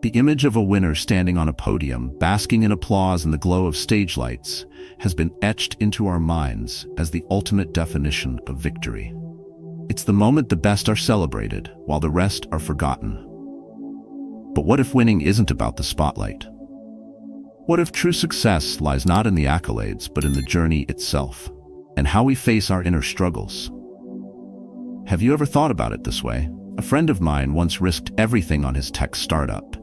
The image of a winner standing on a podium, basking in applause and the glow of stage lights, has been etched into our minds as the ultimate definition of victory. It's the moment the best are celebrated, while the rest are forgotten. But what if winning isn't about the spotlight? What if true success lies not in the accolades, but in the journey itself, and how we face our inner struggles? Have you ever thought about it this way? A friend of mine once risked everything on his tech startup.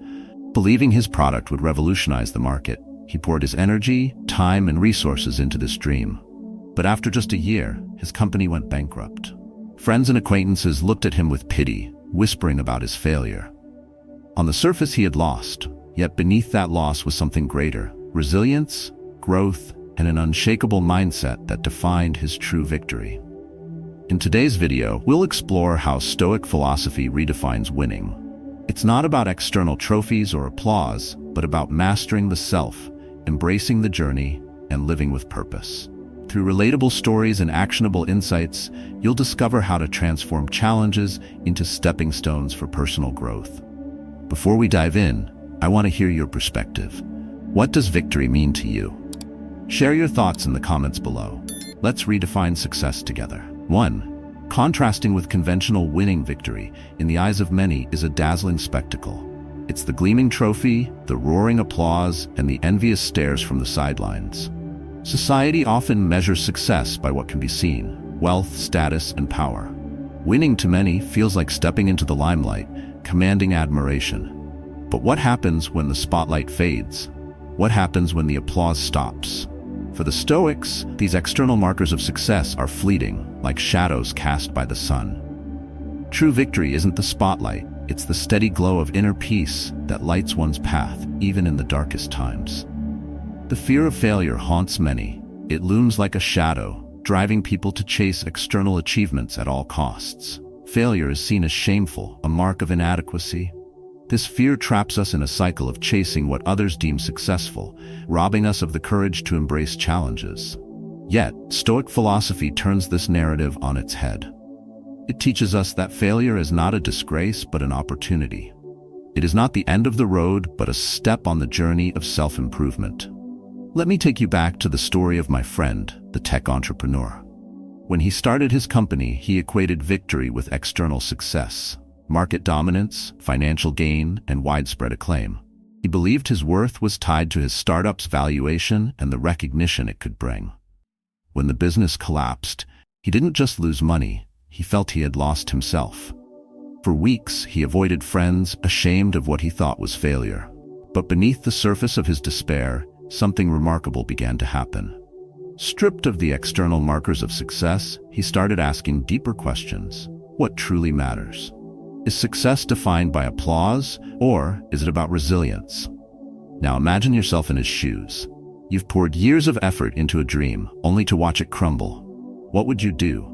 Believing his product would revolutionize the market, he poured his energy, time, and resources into this dream. But after just a year, his company went bankrupt. Friends and acquaintances looked at him with pity, whispering about his failure. On the surface, he had lost, yet beneath that loss was something greater: resilience, growth, and an unshakable mindset that defined his true victory. In today's video, we'll explore how Stoic philosophy redefines winning. It's not about external trophies or applause, but about mastering the self, embracing the journey, and living with purpose. Through relatable stories and actionable insights, you'll discover how to transform challenges into stepping stones for personal growth. Before we dive in, I want to hear your perspective. What does victory mean to you? Share your thoughts in the comments below. Let's redefine success together. 1. Contrasting with conventional winning, victory, in the eyes of many, is a dazzling spectacle. It's the gleaming trophy, the roaring applause, and the envious stares from the sidelines. Society often measures success by what can be seen: wealth, status, and power. Winning to many feels like stepping into the limelight, commanding admiration. But what happens when the spotlight fades? What happens when the applause stops? For the Stoics, these external markers of success are fleeting, like shadows cast by the sun. True victory isn't the spotlight, it's the steady glow of inner peace that lights one's path, even in the darkest times. The fear of failure haunts many. It looms like a shadow, driving people to chase external achievements at all costs. Failure is seen as shameful, a mark of inadequacy. This fear traps us in a cycle of chasing what others deem successful, robbing us of the courage to embrace challenges. Yet, Stoic philosophy turns this narrative on its head. It teaches us that failure is not a disgrace, but an opportunity. It is not the end of the road, but a step on the journey of self-improvement. Let me take you back to the story of my friend, the tech entrepreneur. When he started his company, he equated victory with external success: market dominance, financial gain, and widespread acclaim. He believed his worth was tied to his startup's valuation and the recognition it could bring. When the business collapsed, he didn't just lose money, he felt he had lost himself. For weeks, he avoided friends, ashamed of what he thought was failure. But beneath the surface of his despair, something remarkable began to happen. Stripped of the external markers of success, he started asking deeper questions. What truly matters? Is success defined by applause, or is it about resilience? Now imagine yourself in his shoes. You've poured years of effort into a dream, only to watch it crumble. What would you do?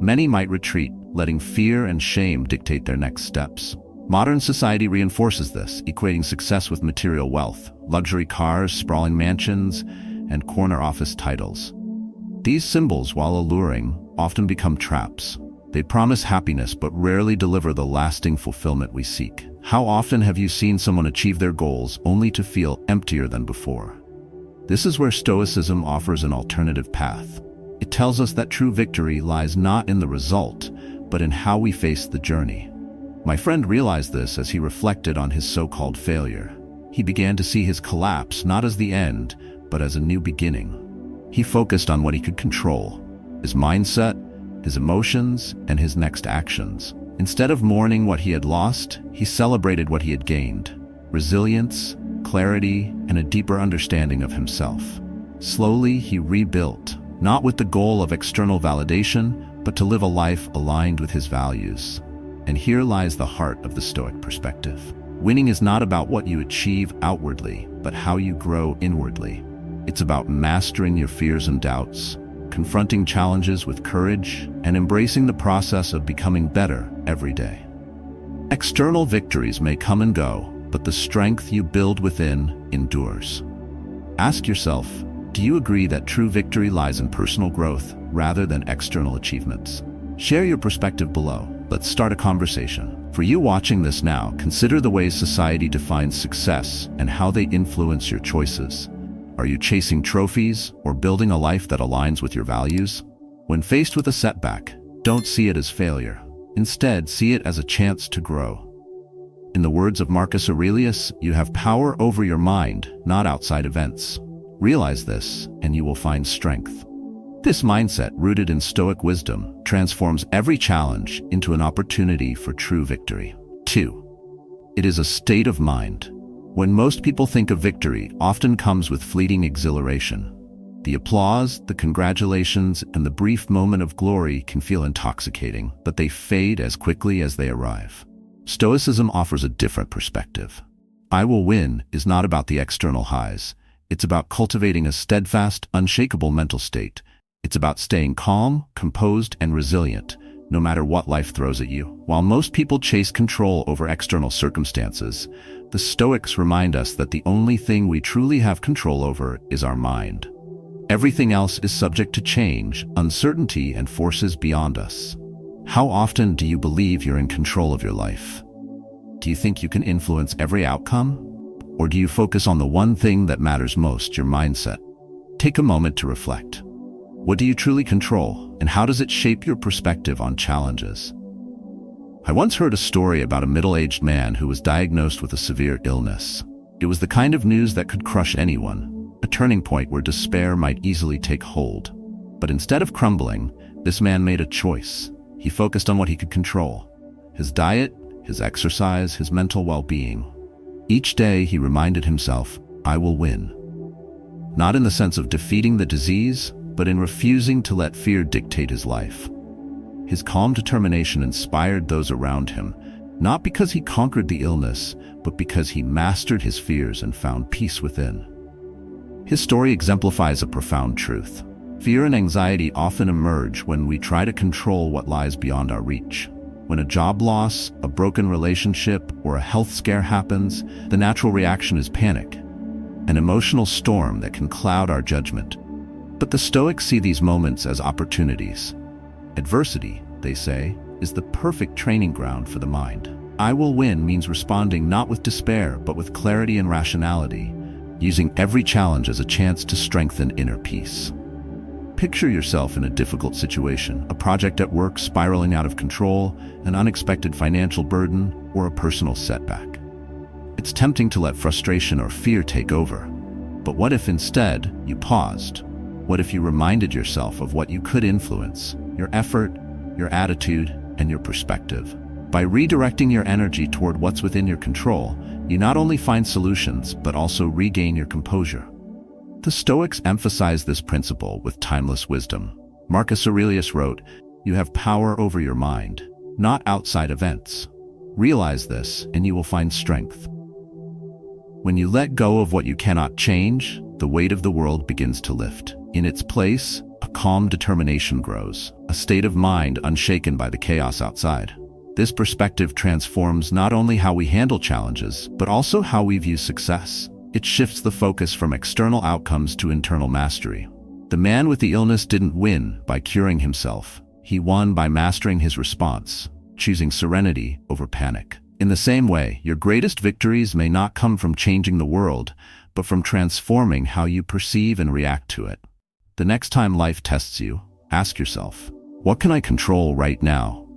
Many might retreat, letting fear and shame dictate their next steps. Modern society reinforces this, equating success with material wealth, luxury cars, sprawling mansions, and corner office titles. These symbols, while alluring, often become traps. They promise happiness but rarely deliver the lasting fulfillment we seek. How often have you seen someone achieve their goals only to feel emptier than before? This is where Stoicism offers an alternative path. It tells us that true victory lies not in the result, but in how we face the journey. My friend realized this as he reflected on his so-called failure. He began to see his collapse not as the end, but as a new beginning. He focused on what he could control: his mindset, his emotions, and his next actions. Instead of mourning what he had lost, he celebrated what he had gained: resilience, clarity, and a deeper understanding of himself. Slowly, he rebuilt, not with the goal of external validation, but to live a life aligned with his values. And here lies the heart of the Stoic perspective. Winning is not about what you achieve outwardly, but how you grow inwardly. It's about mastering your fears and doubts, confronting challenges with courage, and embracing the process of becoming better every day. External victories may come and go, but the strength you build within endures. Ask yourself, do you agree that true victory lies in personal growth rather than external achievements? Share your perspective below. Let's start a conversation. For you watching this now, consider the ways society defines success and how they influence your choices. Are you chasing trophies or building a life that aligns with your values? When faced with a setback, don't see it as failure. Instead, see it as a chance to grow. In the words of Marcus Aurelius, you have power over your mind, not outside events. Realize this, and you will find strength. This mindset, rooted in Stoic wisdom, transforms every challenge into an opportunity for true victory. 2. It is a state of mind. When most people think of victory, often comes with fleeting exhilaration. The applause, the congratulations, and the brief moment of glory can feel intoxicating, but they fade as quickly as they arrive. Stoicism offers a different perspective. I will win is not about the external highs. It's about cultivating a steadfast, unshakable mental state. It's about staying calm, composed, and resilient, no matter what life throws at you. While most people chase control over external circumstances, the Stoics remind us that the only thing we truly have control over is our mind. Everything else is subject to change, uncertainty, and forces beyond us. How often do you believe you're in control of your life? Do you think you can influence every outcome? Or do you focus on the one thing that matters most, your mindset? Take a moment to reflect. What do you truly control, and how does it shape your perspective on challenges? I once heard a story about a middle-aged man who was diagnosed with a severe illness. It was the kind of news that could crush anyone, a turning point where despair might easily take hold. But instead of crumbling, this man made a choice. He focused on what he could control: his diet, his exercise, his mental well-being. Each day he reminded himself, I will win. Not in the sense of defeating the disease, but in refusing to let fear dictate his life. His calm determination inspired those around him, not because he conquered the illness, but because he mastered his fears and found peace within. His story exemplifies a profound truth. Fear and anxiety often emerge when we try to control what lies beyond our reach. When a job loss, a broken relationship, or a health scare happens, the natural reaction is panic, an emotional storm that can cloud our judgment. But the Stoics see these moments as opportunities. Adversity, they say, is the perfect training ground for the mind. I will win means responding not with despair, but with clarity and rationality, using every challenge as a chance to strengthen inner peace. Picture yourself in a difficult situation, a project at work spiraling out of control, an unexpected financial burden, or a personal setback. It's tempting to let frustration or fear take over. But what if instead you paused? What if you reminded yourself of what you could influence, your effort, your attitude, and your perspective? By redirecting your energy toward what's within your control, you not only find solutions, but also regain your composure. The Stoics emphasize this principle with timeless wisdom. Marcus Aurelius wrote, "You have power over your mind, not outside events. Realize this, and you will find strength." When you let go of what you cannot change, the weight of the world begins to lift. In its place, a calm determination grows, a state of mind unshaken by the chaos outside. This perspective transforms not only how we handle challenges, but also how we view success. It shifts the focus from external outcomes to internal mastery. The man with the illness didn't win by curing himself. He won by mastering his response, choosing serenity over panic. In the same way, your greatest victories may not come from changing the world, but from transforming how you perceive and react to it. The next time life tests you, ask yourself, what can I control right now?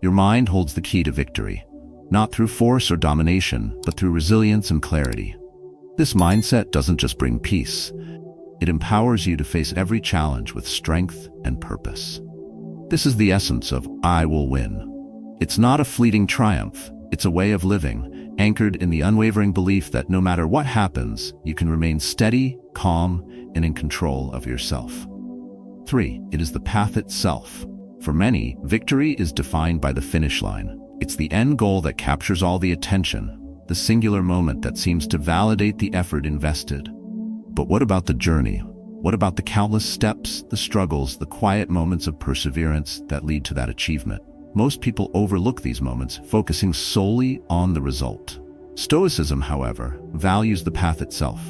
Your mind holds the key to victory, not through force or domination, but through resilience and clarity. This mindset doesn't just bring peace. It empowers you to face every challenge with strength and purpose. This is the essence of I will win. It's not a fleeting triumph. It's a way of living, anchored in the unwavering belief that no matter what happens, you can remain steady, calm, and in control of yourself. 3. It is the path itself. For many, victory is defined by the finish line. It's the end goal that captures all the attention, the singular moment that seems to validate the effort invested. But what about the journey? What about the countless steps, the struggles, the quiet moments of perseverance that lead to that achievement? Most people overlook these moments, focusing solely on the result. Stoicism, however, values the path itself.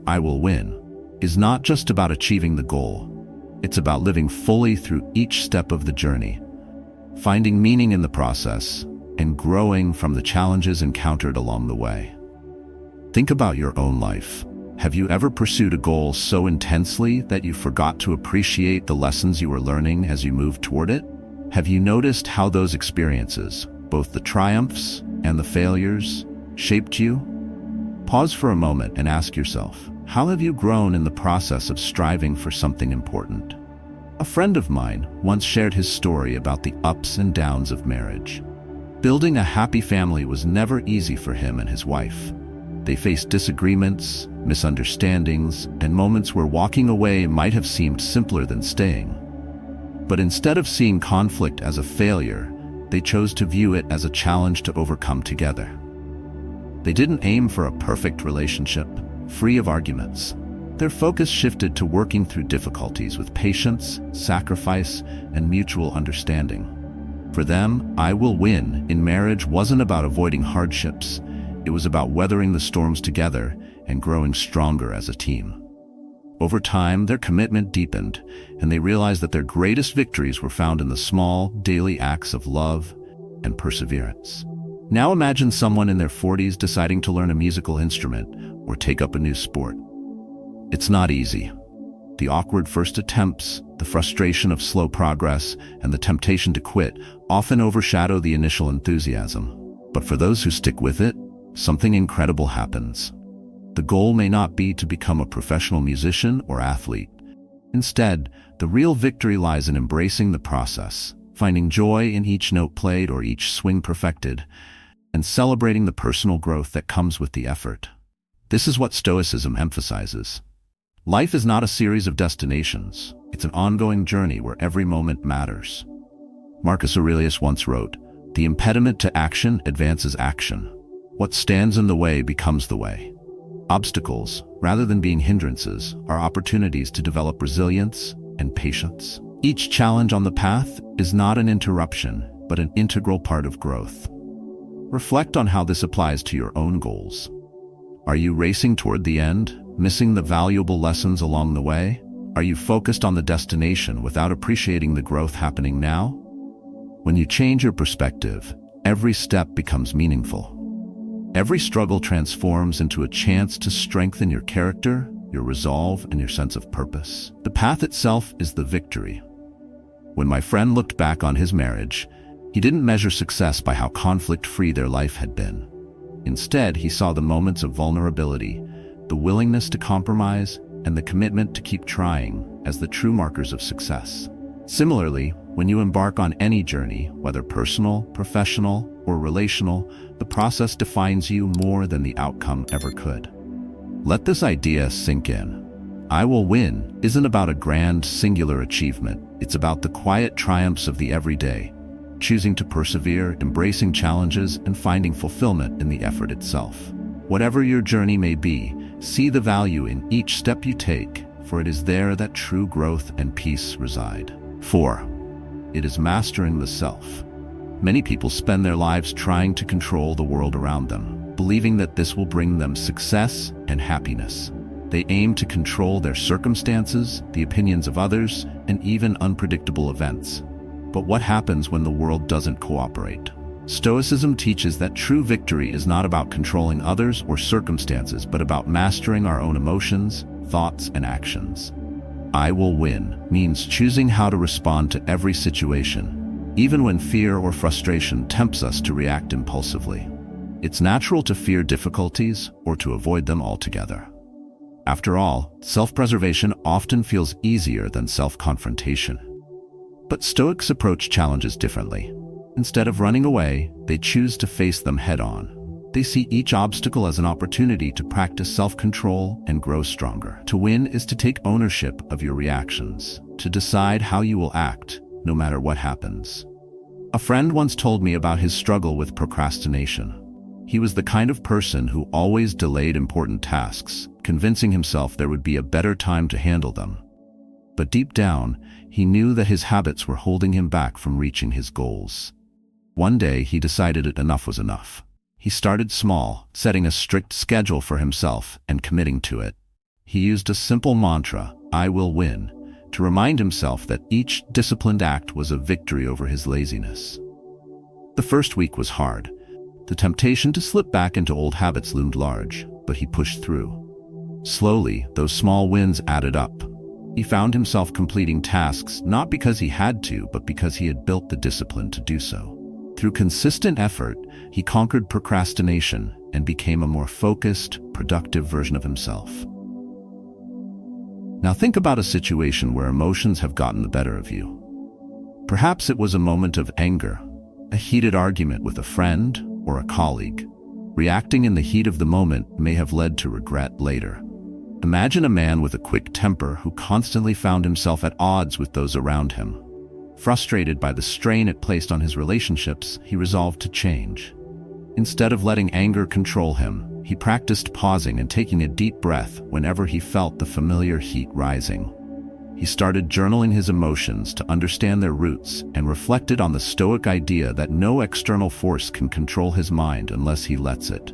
I will win is not just about achieving the goal. It's about living fully through each step of the journey. finding meaning in the process, and growing from the challenges encountered along the way. Think about your own life. Have you ever pursued a goal so intensely that you forgot to appreciate the lessons you were learning as you moved toward it? Have you noticed how those experiences, both the triumphs and the failures, shaped you? Pause for a moment and ask yourself, how have you grown in the process of striving for something important? A friend of mine once shared his story about the ups and downs of marriage. Building a happy family was never easy for him and his wife. They faced disagreements, misunderstandings, and moments where walking away might have seemed simpler than staying. But instead of seeing conflict as a failure, they chose to view it as a challenge to overcome together. They didn't aim for a perfect relationship, free of arguments. Their focus shifted to working through difficulties with patience, sacrifice, and mutual understanding. For them, "I will win" in marriage wasn't about avoiding hardships. It was about weathering the storms together and growing stronger as a team. Over time, their commitment deepened, and they realized that their greatest victories were found in the small, daily acts of love and perseverance. Now imagine someone in their 40s deciding to learn a musical instrument or take up a new sport. It's not easy. The awkward first attempts, the frustration of slow progress, and the temptation to quit often overshadow the initial enthusiasm. But for those who stick with it, something incredible happens. The goal may not be to become a professional musician or athlete. Instead, the real victory lies in embracing the process, finding joy in each note played or each swing perfected, and celebrating the personal growth that comes with the effort. This is what Stoicism emphasizes. Life is not a series of destinations. It's an ongoing journey where every moment matters. Marcus Aurelius once wrote, "The impediment to action advances action. What stands in the way becomes the way." Obstacles, rather than being hindrances, are opportunities to develop resilience and patience. Each challenge on the path is not an interruption, but an integral part of growth. Reflect on how this applies to your own goals. Are you racing toward the end, missing the valuable lessons along the way? Are you focused on the destination without appreciating the growth happening now? When you change your perspective, every step becomes meaningful. Every struggle transforms into a chance to strengthen your character, your resolve, and your sense of purpose. The path itself is the victory. When my friend looked back on his marriage, he didn't measure success by how conflict-free their life had been. Instead, he saw the moments of vulnerability, the willingness to compromise, and the commitment to keep trying as the true markers of success. Similarly, when you embark on any journey, whether personal, professional, or relational, the process defines you more than the outcome ever could. Let this idea sink in. "I will win" isn't about a grand, singular achievement. It's about the quiet triumphs of the everyday, choosing to persevere, embracing challenges, and finding fulfillment in the effort itself. Whatever your journey may be, see the value in each step you take, for it is there that true growth and peace reside. 4. It is mastering the self. Many people spend their lives trying to control the world around them, believing that this will bring them success and happiness. They aim to control their circumstances, the opinions of others, and even unpredictable events. But what happens when the world doesn't cooperate? Stoicism teaches that true victory is not about controlling others or circumstances, but about mastering our own emotions, thoughts, and actions. "I will win" means choosing how to respond to every situation, even when fear or frustration tempts us to react impulsively. It's natural to fear difficulties or to avoid them altogether. After all, self-preservation often feels easier than self-confrontation. But Stoics approach challenges differently. Instead of running away, they choose to face them head-on. They see each obstacle as an opportunity to practice self-control and grow stronger. To win is to take ownership of your reactions, to decide how you will act, no matter what happens. A friend once told me about his struggle with procrastination. He was the kind of person who always delayed important tasks, convincing himself there would be a better time to handle them. But deep down, he knew that his habits were holding him back from reaching his goals. One day, he decided enough was enough. He started small, setting a strict schedule for himself and committing to it. He used a simple mantra, "I will win," to remind himself that each disciplined act was a victory over his laziness. The first week was hard. The temptation to slip back into old habits loomed large, but he pushed through. Slowly, those small wins added up. He found himself completing tasks not because he had to, but because he had built the discipline to do so. Through consistent effort, he conquered procrastination and became a more focused, productive version of himself. Now think about a situation where emotions have gotten the better of you. Perhaps it was a moment of anger, a heated argument with a friend or a colleague. Reacting in the heat of the moment may have led to regret later. Imagine a man with a quick temper who constantly found himself at odds with those around him. Frustrated by the strain it placed on his relationships, he resolved to change. Instead of letting anger control him, he practiced pausing and taking a deep breath whenever he felt the familiar heat rising. He started journaling his emotions to understand their roots and reflected on the Stoic idea that no external force can control his mind unless he lets it.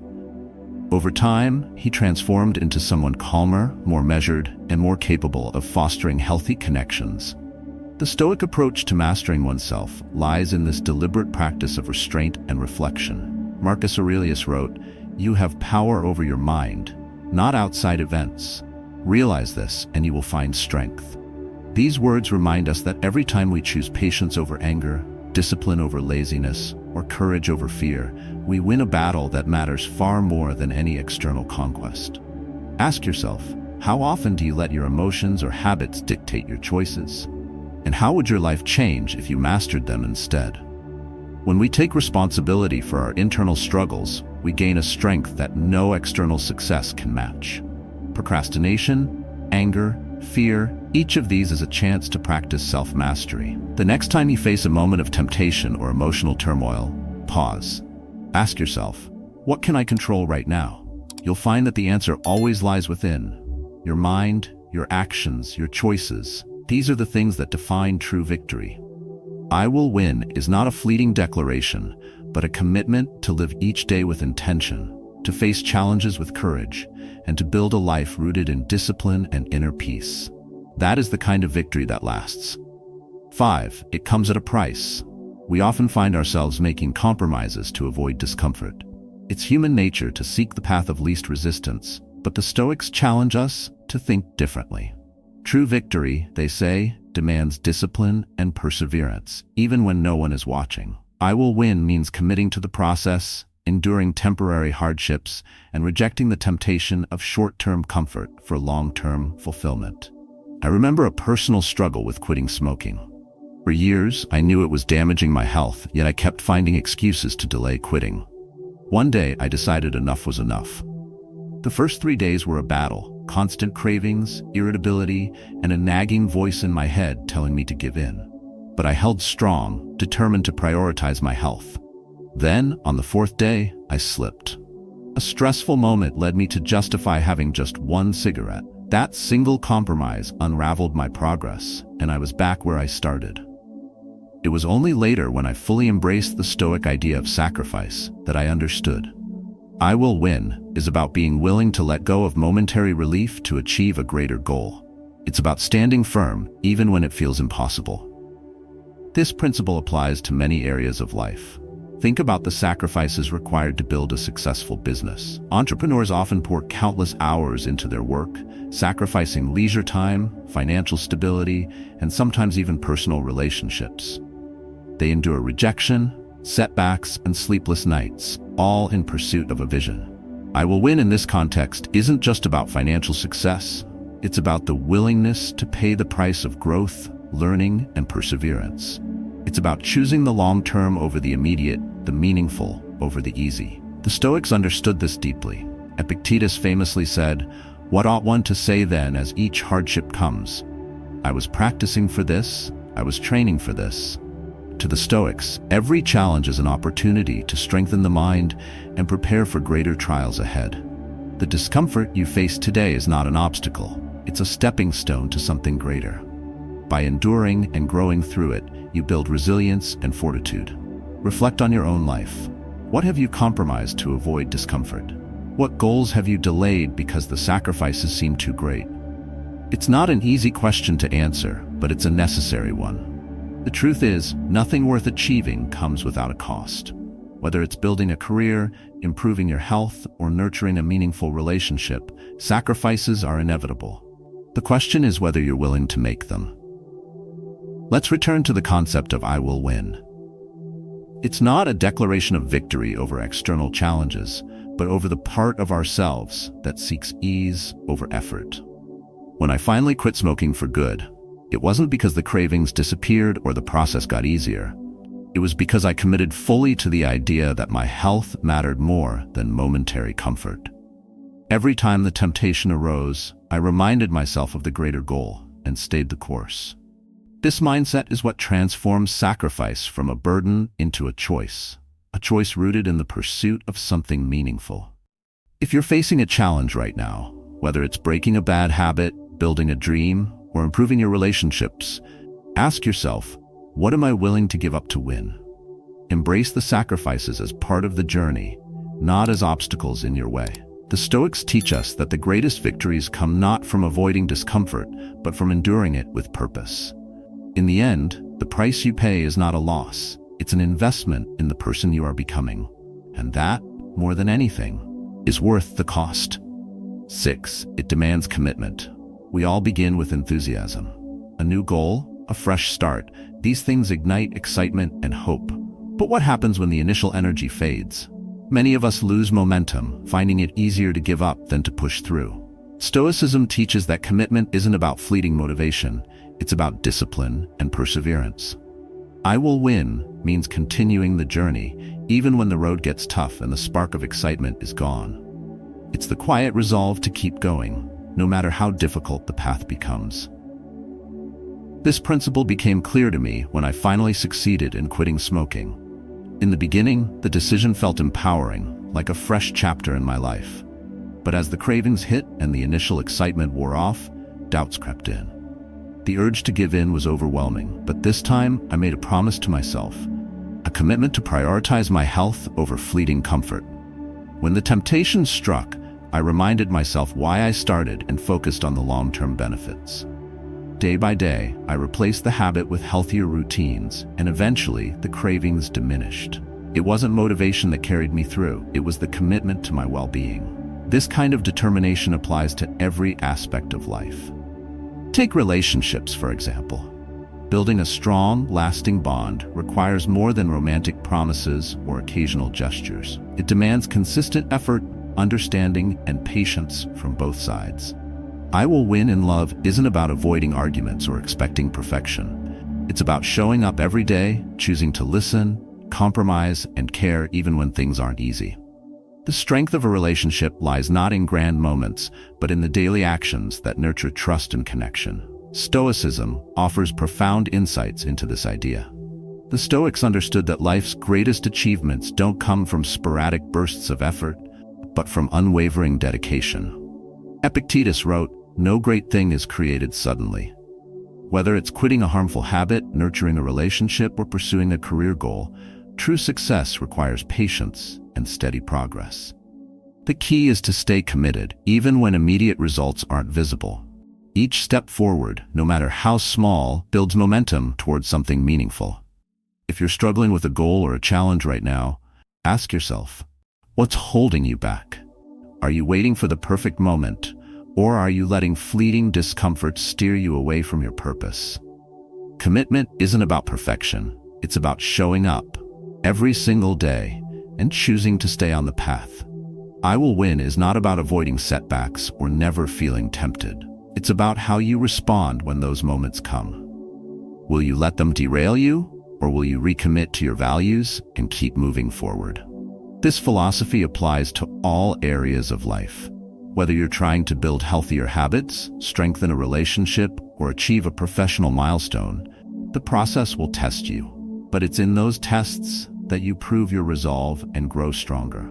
Over time, he transformed into someone calmer, more measured, and more capable of fostering healthy connections. The Stoic approach to mastering oneself lies in this deliberate practice of restraint and reflection. Marcus Aurelius wrote, "You have power over your mind, not outside events. Realize this, and you will find strength." These words remind us that every time we choose patience over anger, discipline over laziness, or courage over fear, we win a battle that matters far more than any external conquest. Ask yourself, how often do you let your emotions or habits dictate your choices? And how would your life change if you mastered them instead? When we take responsibility for our internal struggles, we gain a strength that no external success can match. Procrastination, anger, fear, each of these is a chance to practice self-mastery. The next time you face a moment of temptation or emotional turmoil, pause. Ask yourself, what can I control right now? You'll find that the answer always lies within. Your mind, your actions, your choices. These are the things that define true victory. "I will win" is not a fleeting declaration, but a commitment to live each day with intention, to face challenges with courage, and to build a life rooted in discipline and inner peace. That is the kind of victory that lasts. 5. It comes at a price. We often find ourselves making compromises to avoid discomfort. It's human nature to seek the path of least resistance, but the Stoics challenge us to think differently. True victory, they say, demands discipline and perseverance, even when no one is watching. "I will win" means committing to the process, enduring temporary hardships, and rejecting the temptation of short-term comfort for long-term fulfillment. I remember a personal struggle with quitting smoking. For years, I knew it was damaging my health, yet I kept finding excuses to delay quitting. One day, I decided enough was enough. The first 3 days were a battle. Constant cravings, irritability, and a nagging voice in my head telling me to give in. But I held strong, determined to prioritize my health. Then, on the 4th day, I slipped. A stressful moment led me to justify having just one cigarette. That single compromise unraveled my progress, and I was back where I started. It was only later, when I fully embraced the Stoic idea of sacrifice, that I understood. "I will win" is about being willing to let go of momentary relief to achieve a greater goal. It's about standing firm, even when it feels impossible. This principle applies to many areas of life. Think about the sacrifices required to build a successful business. Entrepreneurs often pour countless hours into their work, sacrificing leisure time, financial stability, and sometimes even personal relationships. They endure rejection, setbacks, and sleepless nights, all in pursuit of a vision. "I will win" in this context isn't just about financial success. It's about the willingness to pay the price of growth, learning, and perseverance. It's about choosing the long term over the immediate, the meaningful over the easy. The Stoics understood this deeply. Epictetus famously said, "What ought one to say then as each hardship comes? I was practicing for this, I was training for this." To the Stoics, every challenge is an opportunity to strengthen the mind and prepare for greater trials ahead. The discomfort you face today is not an obstacle. It's a stepping stone to something greater. By enduring and growing through it, you build resilience and fortitude. Reflect on your own life. What have you compromised to avoid discomfort? What goals have you delayed because the sacrifices seem too great? It's not an easy question to answer, but it's a necessary one. The truth is, nothing worth achieving comes without a cost. Whether it's building a career, improving your health, or nurturing a meaningful relationship, sacrifices are inevitable. The question is whether you're willing to make them. Let's return to the concept of "I will win." It's not a declaration of victory over external challenges, but over the part of ourselves that seeks ease over effort. When I finally quit smoking for good, it wasn't because the cravings disappeared or the process got easier. It was because I committed fully to the idea that my health mattered more than momentary comfort. Every time the temptation arose, I reminded myself of the greater goal and stayed the course. This mindset is what transforms sacrifice from a burden into a choice rooted in the pursuit of something meaningful. If you're facing a challenge right now, whether it's breaking a bad habit, building a dream, or improving your relationships, ask yourself, what am I willing to give up to win? Embrace the sacrifices as part of the journey, not as obstacles in your way. The Stoics teach us that the greatest victories come not from avoiding discomfort, but from enduring it with purpose. In the end, the price you pay is not a loss. It's an investment in the person you are becoming. And that, more than anything, is worth the cost. 6. It demands commitment. We all begin with enthusiasm. A new goal, a fresh start. These things ignite excitement and hope. But what happens when the initial energy fades? Many of us lose momentum, finding it easier to give up than to push through. Stoicism teaches that commitment isn't about fleeting motivation. It's about discipline and perseverance. "I will win" means continuing the journey, even when the road gets tough and the spark of excitement is gone. It's the quiet resolve to keep going, no matter how difficult the path becomes. This principle became clear to me when I finally succeeded in quitting smoking. In the beginning, the decision felt empowering, like a fresh chapter in my life. But as the cravings hit and the initial excitement wore off, doubts crept in. The urge to give in was overwhelming, but this time I made a promise to myself, a commitment to prioritize my health over fleeting comfort. When the temptation struck, I reminded myself why I started and focused on the long-term benefits. Day by day, I replaced the habit with healthier routines, and eventually the cravings diminished. It wasn't motivation that carried me through, it was the commitment to my well-being. This kind of determination applies to every aspect of life. Take relationships, for example. Building a strong, lasting bond requires more than romantic promises or occasional gestures. It demands consistent effort, understanding, and patience from both sides. "I will win" in love isn't about avoiding arguments or expecting perfection. It's about showing up every day, choosing to listen, compromise, and care even when things aren't easy. The strength of a relationship lies not in grand moments, but in the daily actions that nurture trust and connection. Stoicism offers profound insights into this idea. The Stoics understood that life's greatest achievements don't come from sporadic bursts of effort, but from unwavering dedication. Epictetus wrote, "No great thing is created suddenly." Whether it's quitting a harmful habit, nurturing a relationship, or pursuing a career goal, true success requires patience and steady progress. The key is to stay committed, even when immediate results aren't visible. Each step forward, no matter how small, builds momentum towards something meaningful. If you're struggling with a goal or a challenge right now, ask yourself, what's holding you back? Are you waiting for the perfect moment, or are you letting fleeting discomfort steer you away from your purpose? Commitment isn't about perfection. It's about showing up every single day and choosing to stay on the path. "I will win" is not about avoiding setbacks or never feeling tempted. It's about how you respond when those moments come. Will you let them derail you, or will you recommit to your values and keep moving forward? This philosophy applies to all areas of life. Whether you're trying to build healthier habits, strengthen a relationship, or achieve a professional milestone, the process will test you. But it's in those tests that you prove your resolve and grow stronger.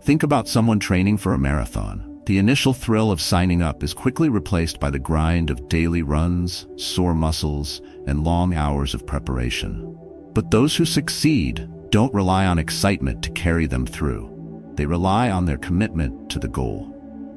Think about someone training for a marathon. The initial thrill of signing up is quickly replaced by the grind of daily runs, sore muscles, and long hours of preparation. But those who succeed don't rely on excitement to carry them through. They rely on their commitment to the goal.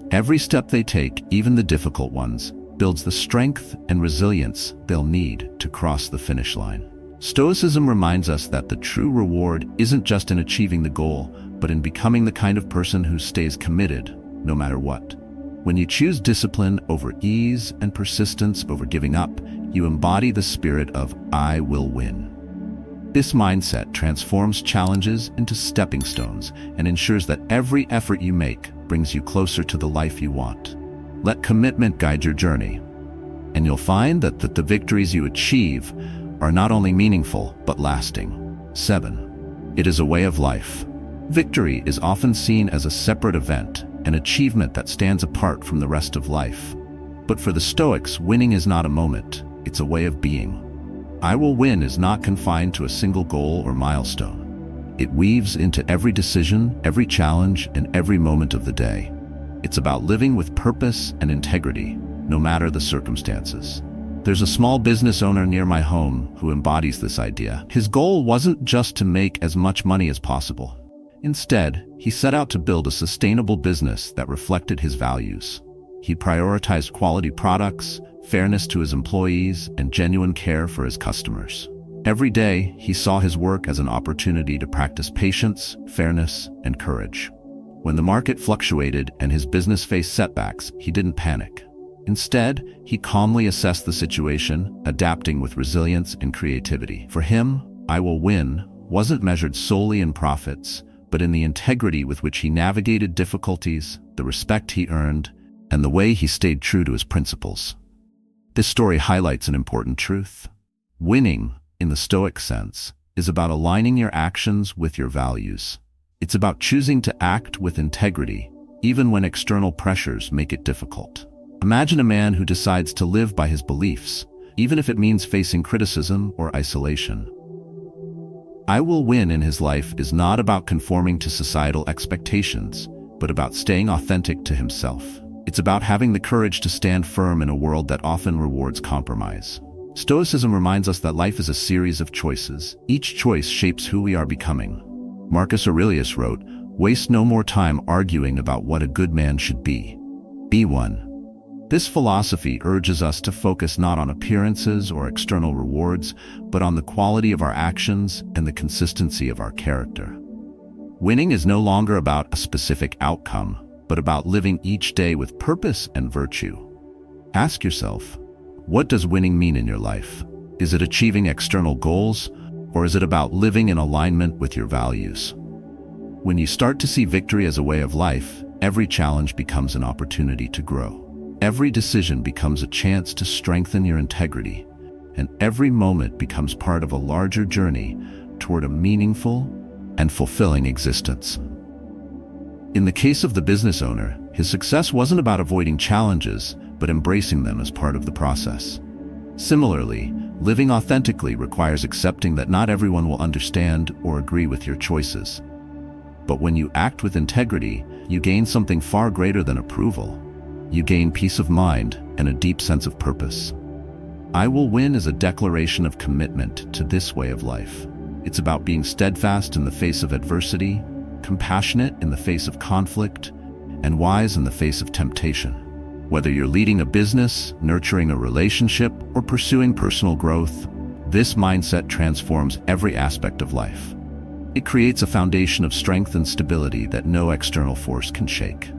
Every step they take, even the difficult ones, builds the strength and resilience they'll need to cross the finish line. Stoicism reminds us that the true reward isn't just in achieving the goal, but in becoming the kind of person who stays committed, no matter what. When you choose discipline over ease and persistence over giving up, you embody the spirit of "I will win." This mindset transforms challenges into stepping stones and ensures that every effort you make brings you closer to the life you want. Let commitment guide your journey, and you'll find that the victories you achieve are not only meaningful, but lasting. 7. It is a way of life. Victory is often seen as a separate event, an achievement that stands apart from the rest of life. But for the Stoics, winning is not a moment, it's a way of being. "I will win" is not confined to a single goal or milestone. It weaves into every decision, every challenge, and every moment of the day. It's about living with purpose and integrity, no matter the circumstances. There's a small business owner near my home who embodies this idea. His goal wasn't just to make as much money as possible. Instead, he set out to build a sustainable business that reflected his values. He prioritized quality products, fairness to his employees, and genuine care for his customers. Every day, he saw his work as an opportunity to practice patience, fairness, and courage. When the market fluctuated and his business faced setbacks, he didn't panic. Instead, he calmly assessed the situation, adapting with resilience and creativity. For him, "I will win" wasn't measured solely in profits, but in the integrity with which he navigated difficulties, the respect he earned, and the way he stayed true to his principles. This story highlights an important truth. Winning, in the Stoic sense, is about aligning your actions with your values. It's about choosing to act with integrity, even when external pressures make it difficult. Imagine a man who decides to live by his beliefs, even if it means facing criticism or isolation. "I will win" in his life is not about conforming to societal expectations, but about staying authentic to himself. It's about having the courage to stand firm in a world that often rewards compromise. Stoicism reminds us that life is a series of choices. Each choice shapes who we are becoming. Marcus Aurelius wrote, "Waste no more time arguing about what a good man should be. Be one." This philosophy urges us to focus not on appearances or external rewards, but on the quality of our actions and the consistency of our character. Winning is no longer about a specific outcome, but about living each day with purpose and virtue. Ask yourself, what does winning mean in your life? Is it achieving external goals, or is it about living in alignment with your values? When you start to see victory as a way of life, every challenge becomes an opportunity to grow. Every decision becomes a chance to strengthen your integrity, and every moment becomes part of a larger journey toward a meaningful and fulfilling existence. In the case of the business owner, his success wasn't about avoiding challenges, but embracing them as part of the process. Similarly, living authentically requires accepting that not everyone will understand or agree with your choices. But when you act with integrity, you gain something far greater than approval. You gain peace of mind and a deep sense of purpose. "I will win" is a declaration of commitment to this way of life. It's about being steadfast in the face of adversity, compassionate in the face of conflict, and wise in the face of temptation. Whether you're leading a business, nurturing a relationship, or pursuing personal growth, this mindset transforms every aspect of life. It creates a foundation of strength and stability that no external force can shake.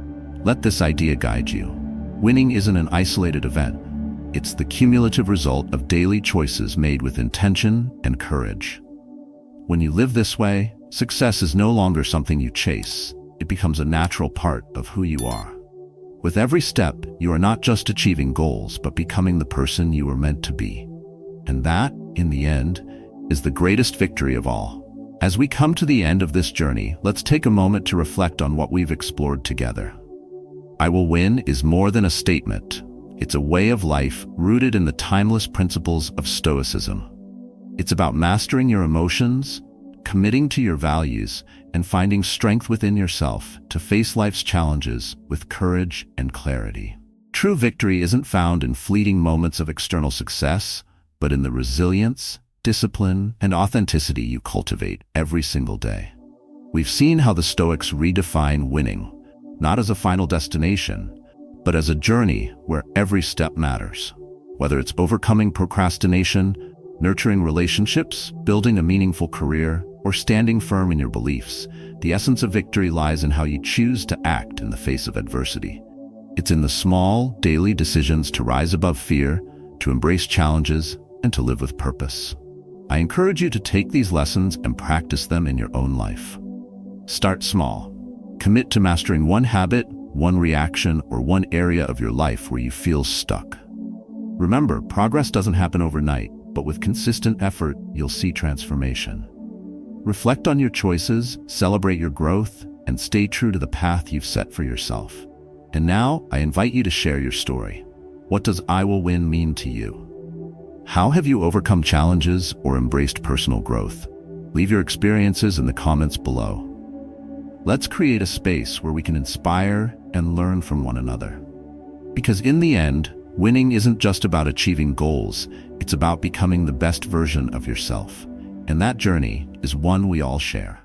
Let this idea guide you. Winning isn't an isolated event. It's the cumulative result of daily choices made with intention and courage. When you live this way, success is no longer something you chase. It becomes a natural part of who you are. With every step, you are not just achieving goals, but becoming the person you were meant to be. And that, in the end, is the greatest victory of all. As we come to the end of this journey, let's take a moment to reflect on what we've explored together. "I will win" is more than a statement. It's a way of life rooted in the timeless principles of Stoicism. It's about mastering your emotions, committing to your values, and finding strength within yourself to face life's challenges with courage and clarity. True victory isn't found in fleeting moments of external success, but in the resilience, discipline, and authenticity you cultivate every single day. We've seen how the Stoics redefine winning, not as a final destination, but as a journey where every step matters. Whether it's overcoming procrastination, nurturing relationships, building a meaningful career, or standing firm in your beliefs, the essence of victory lies in how you choose to act in the face of adversity. It's in the small, daily decisions to rise above fear, to embrace challenges, and to live with purpose. I encourage you to take these lessons and practice them in your own life. Start small. Commit to mastering one habit, one reaction, or one area of your life where you feel stuck. Remember, progress doesn't happen overnight, but with consistent effort, you'll see transformation. Reflect on your choices, celebrate your growth, and stay true to the path you've set for yourself. And now, I invite you to share your story. What does "I will win" mean to you? How have you overcome challenges or embraced personal growth? Leave your experiences in the comments below. Let's create a space where we can inspire and learn from one another. Because in the end, winning isn't just about achieving goals, it's about becoming the best version of yourself. And that journey is one we all share.